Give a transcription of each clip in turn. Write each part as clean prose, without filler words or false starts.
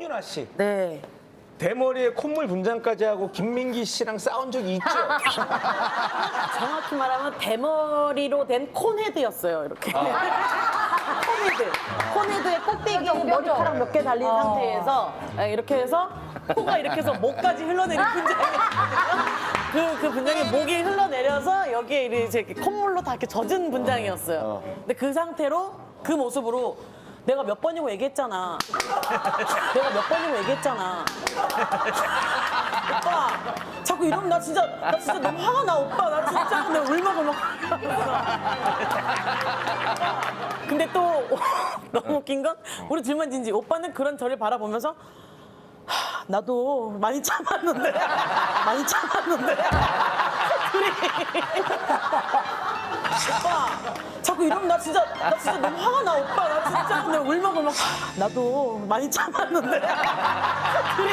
송윤아 씨. 네. 대머리에 콧물 분장까지 하고 김민기 씨랑 싸운 적이 있죠? 정확히 말하면 대머리로 된 콘헤드였어요. 이렇게. 콘헤드. 콘헤드의 꼭대기에 머리카락 몇 개 달린 상태에서 이렇게 해서 코가 이렇게 해서 목까지 흘러내린 분장이었거든요. 그 분장이 목이 흘러내려서 여기에 이제 콧물로 다 이렇게 젖은 분장이었어요. 근데 그 상태로 그 모습으로 내가 몇 번이고 얘기했잖아. 내가 몇 번이고 얘기했잖아. 오빠, 자꾸 이러면 나 진짜 너무 화가 나, 오빠. 나 진짜 내가 울먹울먹. 근데 또 너무 웃긴 건 우리 둘만 진지 오빠는 그런 저를 바라보면서 나도 많이 참았는데 둘이 오빠 자꾸 이러면 나 진짜 너무 화가 나, 오빠. 나 진짜 내가 울먹울먹. 나도 많이 참았는데 둘이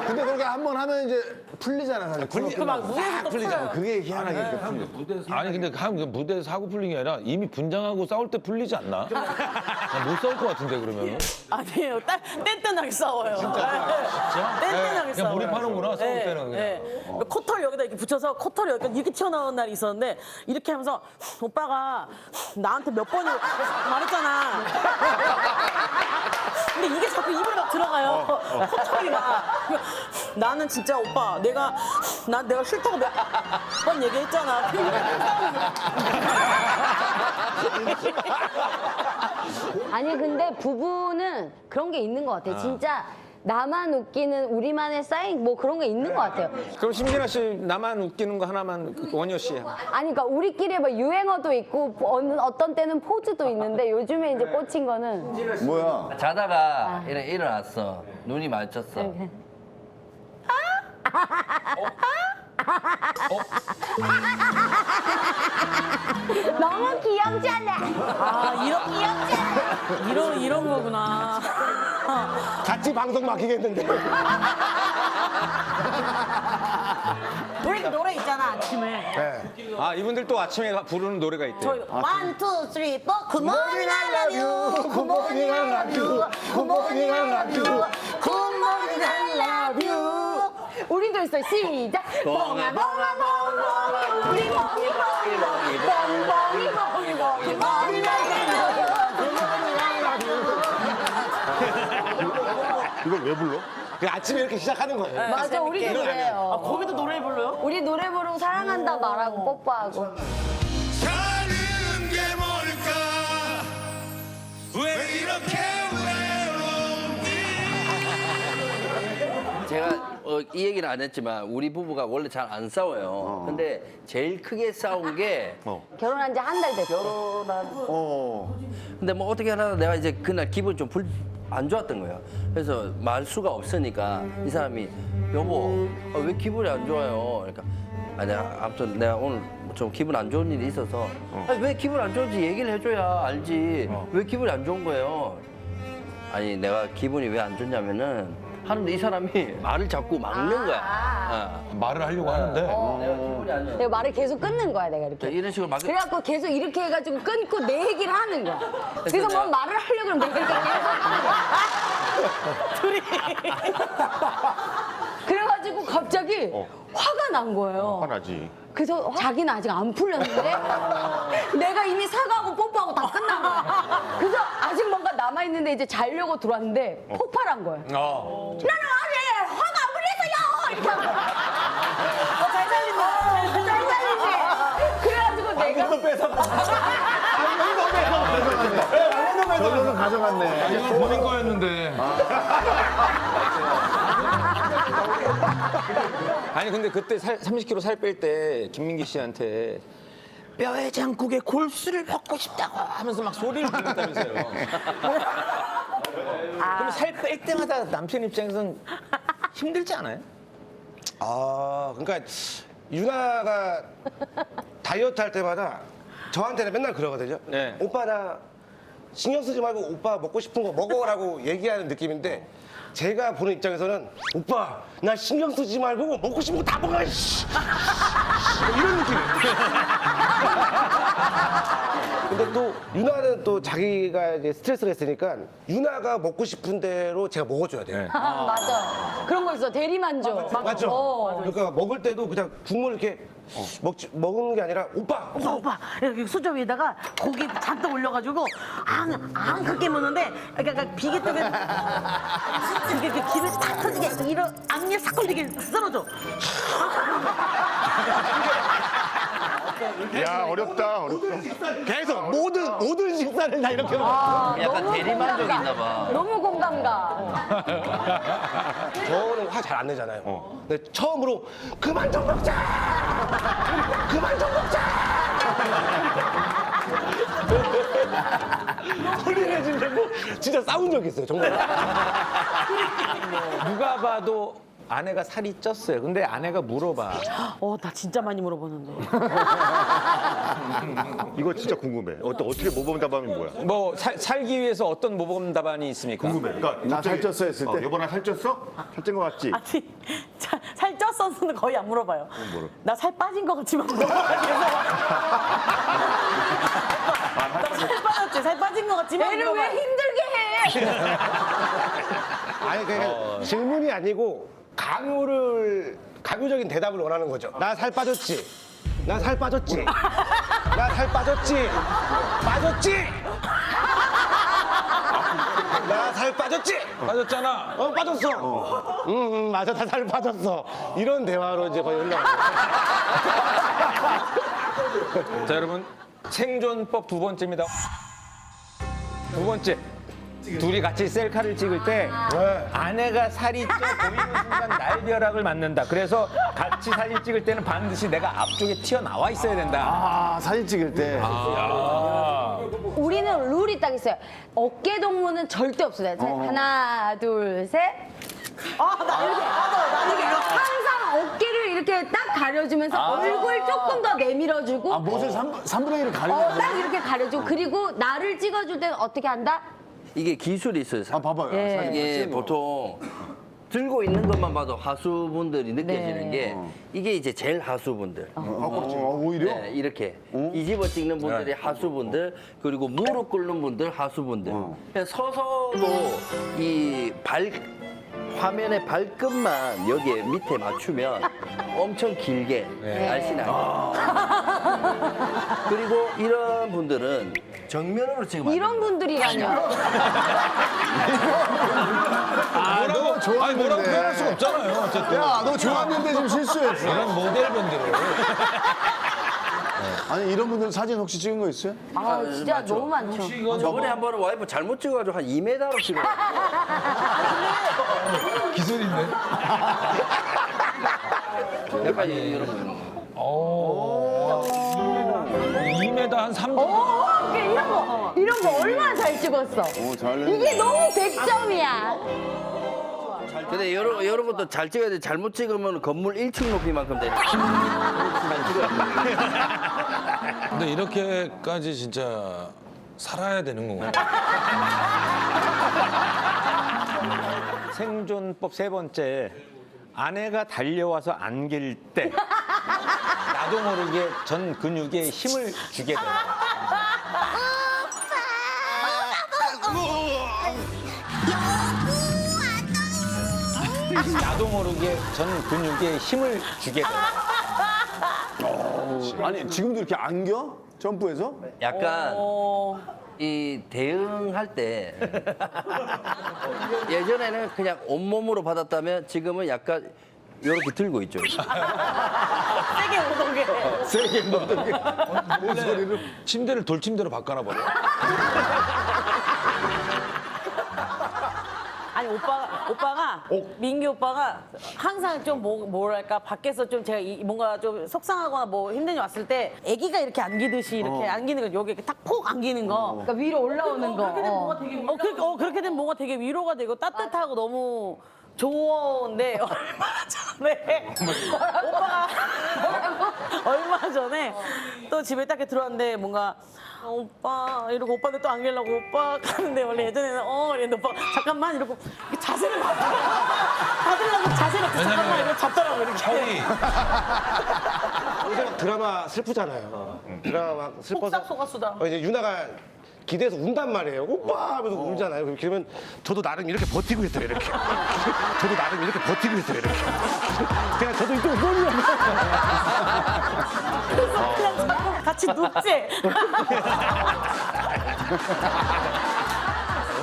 근데 그렇게 한 번 하면 이제 풀리잖아, 사실. 막 무대에서 또 풀려요. 그게 희한하게 이렇게 풀려. 아니 근데 무대에서 하고 풀린 게 아니라 이미 분장하고 싸울 때 풀리지 않나? 못 싸울 것 같은데 그러면? 아니에요. 뗀뗀하게 싸워요. 진짜? 뗀뗀하게 싸워요. 그냥 몰입하는구나 싸울 때는 그냥. 코털 여기다 이렇게 붙여서 코털이 여기 이렇게 튀어나온 날이 있었는데 이렇게 하면서 오빠가 나한테 몇 번을 말했잖아. 근데 이게 자꾸 입으로 막 들어가요. 코털이 막. 나는 진짜 오빠 내가 싫다고 몇 번 얘기했잖아. 아니 근데 부부는 그런 게 있는 것 같아요. 진짜 나만 웃기는 우리만의 사인 뭐 그런 게 있는 것 같아요. 그럼 심진아 씨 나만 웃기는 거 하나만 원효 씨. 아니 그러니까 우리끼리 뭐 유행어도 있고 어떤 때는 포즈도 있는데 요즘에 이제 꽂힌 거는 뭐야? 자다가 일어났어. 눈이 마주쳤어. 너무 귀엽잖아. 이런 거구나. 같이 방송 막히겠는데. 우리 노래 있잖아 아침에. 아 이분들 또 아침에 부르는 노래가 있대요. 저희 one, two, three, four. Good morning, I love you. Good morning, I love you. Good morning, I love you. Good morning, I love you. 우리도 있어요. 시작. 뻥아 뻥아 뻥뻥 우리 뻥이 뻥이 뻥이 뻥뻥이 뻥이 뻥이 뻥이 이걸 왜 불러? 그 아침에 이렇게 시작하는 거예요. 맞아, 우리도 그래요. 거기도 노래 불러요? 우리 노래 부르고 사랑한다 말하고 뽀뽀하고. 사는 게 뭘까 왜 이렇게 외롭니 제가 이 얘기는 안 했지만 우리 부부가 원래 잘 안 싸워요. 근데 제일 크게 싸운 게 결혼한 지 한 달 됐어. 근데 뭐 어떻게 하나 내가 이제 그날 기분이 좀 안 좋았던 거야. 그래서 말 수가 없으니까 이 사람이 여보 왜 기분이 안 좋아요? 그러니까 아니 아무튼 내가 오늘 좀 기분 안 좋은 일이 있어서 아니, 왜 기분 안 좋은지 얘기를 해줘야 알지. 왜 기분이 안 좋은 거예요? 아니 내가 기분이 왜 안 좋냐면은 하는데 이 사람이 말을 자꾸 막는 거야. 말을 하려고 하는데 내가 기분이 안 좋아. 내가 말을 계속 끊는 거야, 내가 이렇게. 이런 식으로 막 그래갖고 계속 이렇게 해가지고 끊고 내 얘기를 하는 거야. 그래서 뭐 내가- 말을 하려고 그러면 내가 이렇게 계속 하는 거야. 둘이. 그래가지고 갑자기 화가 난 거예요. 화나지. 그래서 자기는 아직 안 풀렸는데 내가 이미 사과하고 뽀뽀하고 다 끝난 거야. 그래서 아직 뭔가 남아있는데 이제 자려고 들어왔는데 폭발한 거야. 나는 아직 화가 안 풀렸어요! 이렇게 하고. 잘 살린다. 잘 살리지? 그래가지고 내가 저거는 가져갔네. 이건 본인 거였는데. 아니 근데 그때 30kg 살 뺄 때 김민기 씨한테 뼈해장국에 골수를 먹고 싶다고 하면서 막 소리를 지른다면서요. 그럼 살 뺄 때마다 남편 입장에서는 힘들지 않아요? 아, 그러니까 유나가 다이어트 할 때마다 저한테는 맨날 그러거든요. 네. 오빠 나 신경 쓰지 말고 오빠 먹고 싶은 거 먹어라고 얘기하는 느낌인데 제가 보는 입장에서는 오빠 나 신경 쓰지 말고 먹고 싶은 거 다 먹어. 씨. 이런 느낌이에요. 근데 또 유나는 또 자기가 이제 스트레스가 있으니까 유나가 먹고 싶은 대로 제가 먹어줘야 돼요. 아, 맞아. 그런 거 있어. 대리만족. 맞죠? 그러니까 먹을 때도 그냥 국물 이렇게 먹는 게 아니라 오빠 오빠 이렇게 수저 위에다가 고기 잔뜩 올려가지고 앙 크게 먹는데 그러니까 비계 쪽에 이게 기름 탁 터지게 이런 앞니에 싹 걸리게 썰어줘. 야, 어렵다. 계속 모든 식사를 다 이렇게 먹어. 아, 약간 너무 대리만족이 공감가. 있나 봐. 너무 공감가. 저는 화 잘 안 내잖아요. 근데 처음으로 그만 좀 먹자. 그만 좀 먹자. 소리 내진다고 진짜 싸운 적 있어요, 정말. 누가 봐도 아내가 살이 쪘어요. 근데 아내가 물어봐. 나 진짜 많이 물어보는데. 이거 진짜 궁금해. 어떻게 모범 답안이 뭐야? 뭐 살기 위해서 어떤 모범 답안이 있습니까? 궁금해. 그러니까 나 살쪘어 했을 때 여보 나 살쪘어? 살찐 거 같지? 아니 살 쪘었는데 거의 안 물어봐요. 나 살 빠진 것 같지만 물어봐요. 나살 빠졌지? 살 빠진 것 같지만 애를 왜 물어봐요. 힘들게 해? 아니, 그러니까 질문이 아니고 강요적인 대답을 원하는 거죠. 나 살 빠졌지? 나 살 빠졌지? 나 살 빠졌지? 빠졌지? 나 살 빠졌지? 빠졌잖아. 빠졌어. 응, 맞아. 다 살 빠졌어. 이런 대화로 이제 거의 흘러가요. 자, 여러분. 생존법 두 번째입니다. 두 번째. 둘이 같이 셀카를 찍을 때 아내가 살이 쪄 보이는 순간 날벼락을 맞는다. 그래서 같이 사진 찍을 때는 반드시 내가 앞쪽에 튀어나와 있어야 된다. 아, 사진 찍을 때. 우리는 룰이 딱 있어요. 어깨 동무는 절대 없어요. 자, 하나, 둘, 셋. 나 이렇게 이게 항상 어깨를 이렇게 딱 가려주면서 얼굴 조금 더 내밀어주고 아, 못을 3분의 1을 가리는 딱 이렇게 가려주고 그리고 나를 찍어줄 때는 어떻게 한다? 이게 기술이 있어요. 아, 봐봐요. 예. 사진 이게 찍는 거. 보통 들고 있는 것만 봐도 하수분들이 느껴지는 네. 게 이게 이제 제일 하수분들. 오히려? 네, 이렇게 뒤집어 찍는 분들이 하수분들 그리고 무릎 꿇는 분들 하수분들. 그냥 서서도 이 화면의 발끝만 여기에 밑에 맞추면 엄청 길게 날씬하게. 그리고 이런 분들은 정면으로 찍으면 이런 분들이라뇨. 뭐라고 좋았는데. 아니 뭐라고 표현할 수가 없잖아요. 어쨌든 야, 너 좋았는데 지금 실수했어. 이런 모델분들을 아니, 이런 분들 사진 혹시 찍은 거 있어요? 아, 진짜 너무 많죠. 저번에 한 번은 와이프 잘못 찍어가지고 한 2m로 찍어. 기술인데. 약간 이런 분. 2m 한 3. 이런 거 얼마나 잘 찍었어. 잘했네. 이게 너무 100점이야. 근데 여러분도 잘 찍어야 돼. 잘못 찍으면 건물 1층 높이만큼 돼. 근데 이렇게까지 진짜 살아야 되는 건가요? 생존법 세 번째. 아내가 달려와서 안길 때 나도 모르게 전 근육에 힘을 주게 돼. 나도 모르게 전 근육에 힘을 주게 돼. 아니, 지금도 이렇게 안겨? 점프해서? 약간 이 대응할 때 예전에는 그냥 온몸으로 받았다면 지금은 약간 이렇게 들고 있죠. 세게 오동게. 세게 먹는 게. 원래 침대를 돌침대로 바꿔놔 버려. 아니 오빠가 민규 오빠가 항상 좀 뭐랄까 밖에서 좀 제가 뭔가 좀 속상하거나 뭐 힘든 일 왔을 때 아기가 이렇게 안기듯이 이렇게 안기는 거 여기 이렇게 딱 폭 안기는 거. 그러니까 위로 올라오는 거. 그렇게 되면 뭔가 되게 위로가 되고 따뜻하고 너무 좋은데 얼마 전에 또 집에 딱 이렇게 들어왔는데 뭔가 오빠 이러고 오빠한테 또 안기려고 오빠 가는데 원래 예전에는 이랬는데 오빠 잠깐만 이러고 자세를 바꿔 받으려고 자세를 이렇게 잠깐만 이렇게 잡더라고 이렇게. 형이 요새 드라마 슬프잖아요. 드라마 슬퍼서 폭삭 속았수다. 이제 유나가 기대해서 운단 말이에요. 오빠 하면서 울잖아요. 그러면 저도 나름 이렇게 버티고 있어요. 이렇게. 저도 나름 이렇게 버티고 있어요. 이렇게. 그냥 저도 이쪽으로 쏠려고. 그래서 그냥 자꾸 같이 눕지.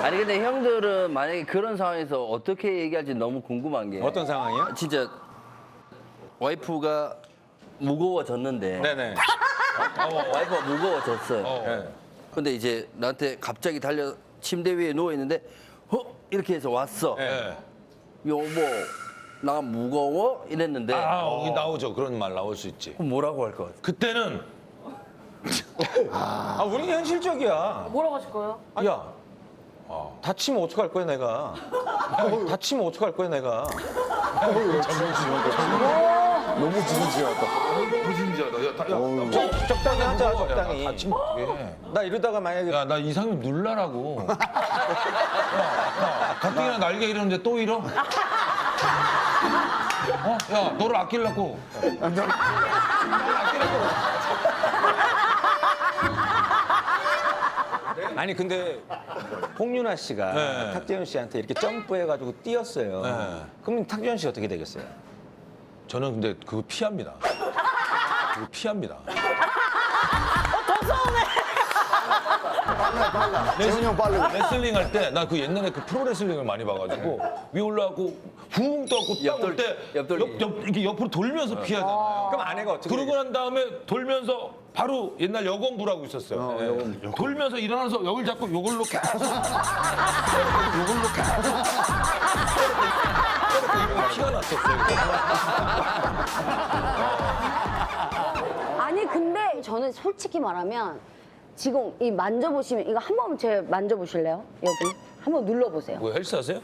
아니 근데 형들은 만약에 그런 상황에서 어떻게 얘기할지 너무 궁금한 게 어떤 상황이요? 진짜 와이프가 무거워졌는데 네네. 와이프가 무거워졌어요. 네. 근데 이제 나한테 갑자기 달려 침대 위에 누워 있는데 이렇게 해서 왔어. 네. 여보 나 무거워 이랬는데 여기 나오죠. 그런 말 나올 수 있지. 그럼 뭐라고 할 것 같아? 그때는 우리 현실적이야. 뭐라고 하실 거예요? 야, 다치면 어떡할 거야 내가. 다치면 어떡할 거야 내가. 너무 진지하다. 적당히 하자 적당히. 다치면 어떡해. 나 이러다가 만약에 야, 나 이상형 눌라라고. 야, 가뜩이나 날개 이러는데 또 잃어? 야, 너를 아끼려고. 아니 근데 홍윤아 씨가 네. 탁재훈 씨한테 이렇게 점프해가지고 뛰었어요. 네. 그럼 탁재훈 씨 어떻게 되겠어요? 저는 근데 그거 피합니다. 그거 피합니다. 더 서운해. 재훈이 형 빨리. 레슬링 할 때 나 그 옛날에 그 프로 레슬링을 많이 봐가지고 위에 올라가고 붕 떠갖고 딱 올 때 옆돌기. 이렇게 옆으로 돌면서 피하잖아요. 그럼 아내가 어떻게 그러고 난 다음에 돌면서 바로 옛날 여건부라고 있었어요. 네. 돌면서 일어나서 여길 잡고 요걸로 계속 요걸로 계속 피가 났었어요. 아니 근데 저는 솔직히 말하면 지금 이 만져보시면 이거 한 번 제 만져보실래요? 여기 한번 눌러보세요. 뭐 헬스 하세요?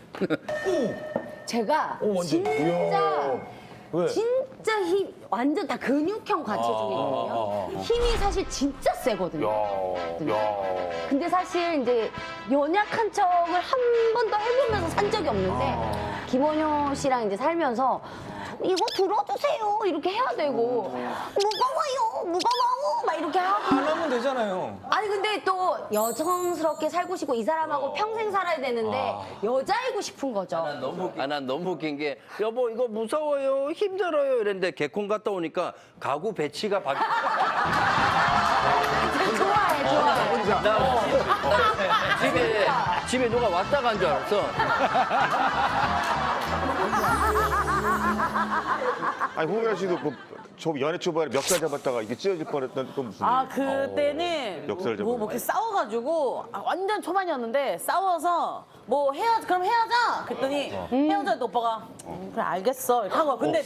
제가 완전. 진짜 왜? 진짜 힘 완전 다 근육형 과체중이거든요. 힘이 사실 진짜 세거든요. 근데 사실 이제 연약한 척을 한 번도 해보면서 산 적이 없는데 김원효 씨랑 이제 살면서 이거 들어주세요 이렇게 해야 되고 무거워요 막 이렇게 하고 안 하면 되잖아요. 아니 근데 또 여성스럽게 살고 싶고 이 사람하고 평생 살아야 되는데 여자이고 싶은 거죠. 난 너무 웃긴 게 여보 이거 무서워요 힘들어요 이랬는데 개콘 갔다 오니까 가구 배치가 바뀌. 좋아해. 나 집에 누가 왔다 간 줄 알았어. 아니 홍윤아 씨도 저 연애 초반에 멱살 잡았다가 이게 찢어질 뻔했던 또 무슨? 아 그때는 역사를 뭐 이렇게 싸워가지고 완전 초반이었는데 싸워서 뭐 그럼 헤어져 그랬더니 헤어져 또 오빠가 그래 알겠어 이렇게 하고 근데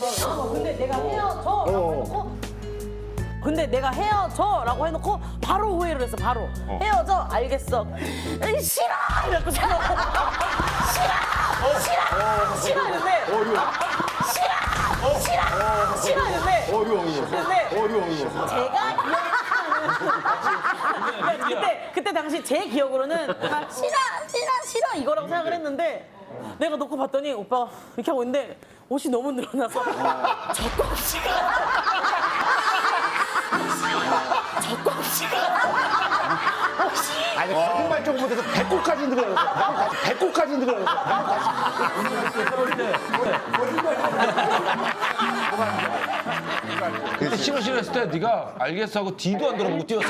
내가 헤어져라고 해놓고 근데 내가 헤어져라고 해놓고 바로 후회를 했어 바로 헤어져 알겠어 에이, 싫어 이러고 제가 싫어 이랬는데 싫어 이랬는데 어려워. 제가 그때 당시 제 기억으로는 싫어 이거라고 생각을 했는데 내가 놓고 봤더니 오빠가 이렇게 하고 있는데 옷이 너무 늘어나서 아니 거짓말 조금 못해서 배꼽까지 늘어났어. 배꼽까지 늘어났어. 그때 싫어 했을 때 네가 알겠어 하고 뒤도 안 돌아보고 뛰었어.